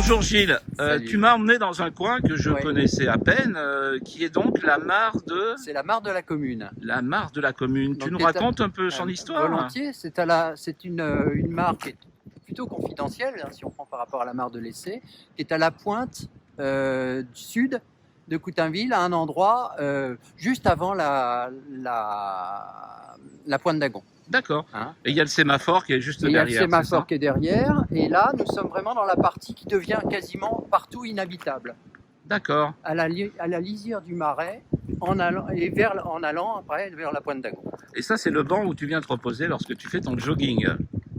Bonjour Gilles, Salut. tu m'as emmené dans un coin que je Ouais. connaissais à peine, qui est donc la mare de C'est la mare de la commune. la commune. Donc, Tu nous qui est à- racontes un peu son histoire? Volontiers, c'est une mare qui est plutôt confidentielle, hein, si on prend par rapport à la mare de l'Essai, qui est à la pointe du sud de Coutainville, à un endroit juste avant la pointe d'Agon. D'accord. Hein. Et il y a le sémaphore qui est juste Et il y a le derrière. c'est ça sémaphore qui est derrière, et là, nous sommes vraiment dans la partie qui devient quasiment partout inhabitable. D'accord. À la lisière du Marais, en allant après vers la pointe d'Agon. Et ça, c'est le banc où tu viens te reposer lorsque tu fais ton jogging.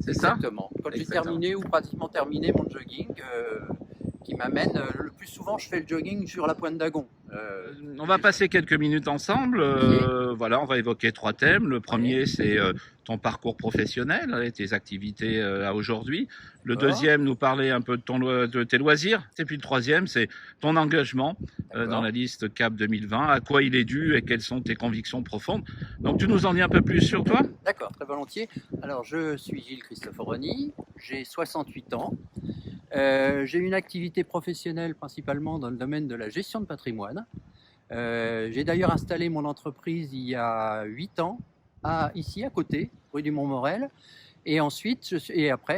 C'est ça? Exactement. Quand j'ai Exactement. terminé ou pratiquement terminé mon jogging, qui m'amène, le plus souvent je fais le jogging sur la pointe d'Agon. On va passer quelques minutes ensemble. Voilà, on va évoquer 3 thèmes. Le premier, c'est ton parcours professionnel et tes activités à aujourd'hui. Le deuxième, nous parler un peu de tes loisirs. Et puis le troisième, c'est ton engagement dans la liste CAP 2020. À quoi il est dû et quelles sont tes convictions profondes. Donc, tu nous en dis un peu plus sur toi? D'accord, très volontiers. Alors, je suis Gilles Cristoforoni, j'ai 68 ans. J'ai une activité professionnelle principalement dans le domaine de la gestion de patrimoine. J'ai d'ailleurs installé mon entreprise il y a 8 ans, ici à côté, rue du Montmorel. Et ensuite,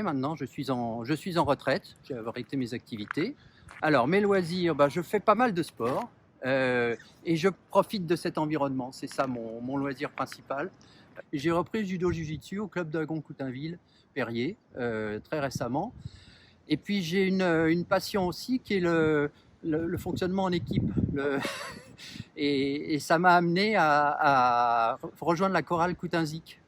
maintenant, je suis en retraite. J'ai arrêté mes activités. Alors, mes loisirs, je fais pas mal de sport et je profite de cet environnement. C'est ça mon loisir principal. J'ai repris le judo jiu-jitsu au club d'Agon Coutainville, Perrier, très récemment. Et puis j'ai une passion aussi qui est le fonctionnement en équipe. Et ça m'a amené à rejoindre la chorale Coutinzic.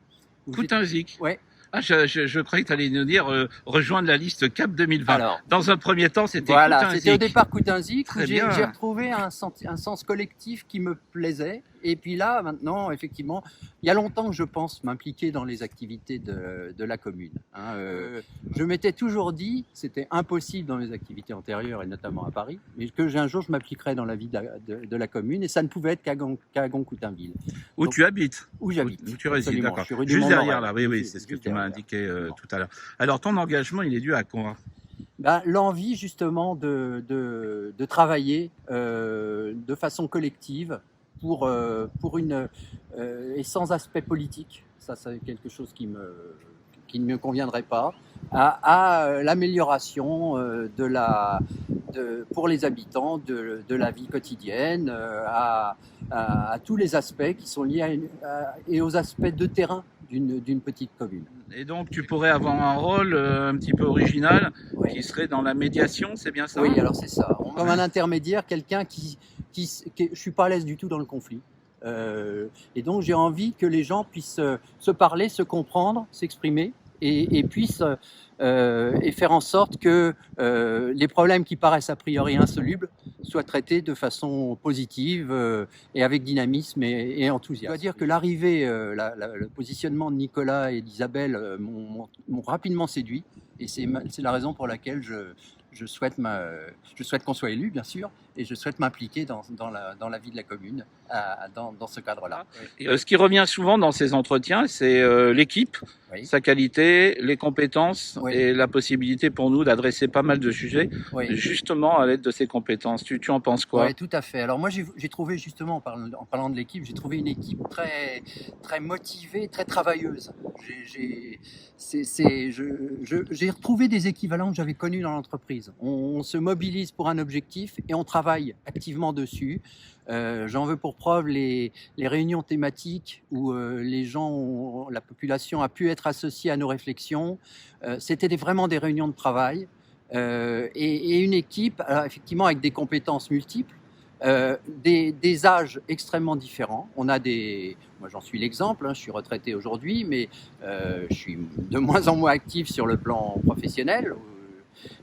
Coutinzic. Ouais. Ah, je croyais que tu allais nous dire rejoindre la liste CAP 2020. Alors, dans un premier temps, c'était voilà, Coutinzic. c'était au départ Coutinzic où Très j'ai bien. retrouvé un sens collectif qui me plaisait. Et puis là, maintenant, effectivement, il y a longtemps que je pense m'impliquer dans les activités de la commune. Hein. Je m'étais toujours dit, c'était impossible dans mes activités antérieures et notamment à Paris, mais que un jour je m'appliquerais dans la vie de la commune et ça ne pouvait être qu'à Agon-Coutainville. Où tu habites? Où j'habite. Où tu résides, Absolument. d'accord. Je suis rue du Juste Montmorel. derrière là, oui, c'est ce que tu m'as indiqué tout à l'heure. Alors, ton engagement, il est dû à quoi? L'envie justement de travailler de façon collective pour une et sans aspect politique. Ça, c'est quelque chose qui ne me conviendrait pas. À l'amélioration pour les habitants de la vie quotidienne, à tous les aspects qui sont liés et aux aspects de terrain d'une petite commune. Et donc, tu pourrais avoir un rôle un petit peu original Oui. qui serait dans la médiation, c'est bien ça? Oui, alors c'est ça. Comme un intermédiaire, quelqu'un je suis pas à l'aise du tout dans le conflit. Et donc j'ai envie que les gens puissent se parler, se comprendre, s'exprimer et puissent et faire en sorte que les problèmes qui paraissent a priori insolubles soient traités de façon positive et avec dynamisme et enthousiasme. Je dois dire que l'arrivée, le positionnement de Nicolas et d'Isabelle m'ont rapidement séduit et c'est la raison pour laquelle je souhaite qu'on soit élu, bien sûr, et je souhaite m'impliquer dans la vie de la commune dans ce cadre-là. Et, ce qui revient souvent dans ces entretiens, c'est l'équipe, Oui. sa qualité, les compétences Oui. et la possibilité pour nous d'adresser pas mal de sujets Oui. justement à l'aide de ces compétences. Tu en penses quoi? Oui, tout à fait. Alors moi, j'ai trouvé justement, en parlant de l'équipe, j'ai trouvé une équipe très, très motivée, très travailleuse. J'ai retrouvé des équivalents que j'avais connus dans l'entreprise. On se mobilise pour un objectif et on travaille activement dessus. J'en veux pour preuve les réunions thématiques où la population a pu être associée à nos réflexions. C'était vraiment des réunions de travail. Et une équipe, alors effectivement, avec des compétences multiples, des âges extrêmement différents. Moi, j'en suis l'exemple, hein, je suis retraité aujourd'hui, mais je suis de moins en moins actif sur le plan professionnel.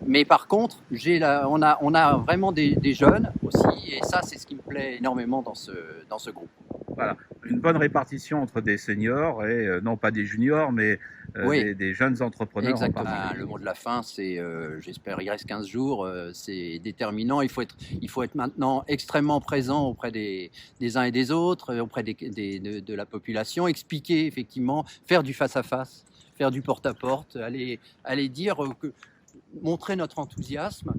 Mais par contre, on a vraiment des jeunes aussi, et ça, c'est ce qui me plaît énormément dans ce groupe. Voilà, une bonne répartition entre des seniors et non pas des juniors, mais Oui. des jeunes entrepreneurs. Exactement. En particulier. Le mot de la fin, c'est, j'espère, il reste 15 jours, c'est déterminant. Il faut être maintenant extrêmement présent auprès des uns et des autres, auprès de la population, expliquer effectivement, faire du face-à-face, faire du porte-à-porte, aller dire, montrer notre enthousiasme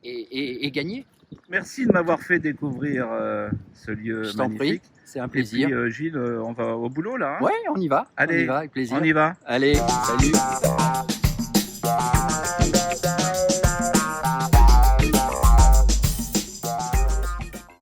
et gagner. Merci de m'avoir fait découvrir ce lieu Je t'en prie, magnifique. c'est un Et plaisir. puis, Gilles, on va au boulot là. Hein. Ouais, on y va. Allez, on y va avec plaisir. on y va. Allez, salut.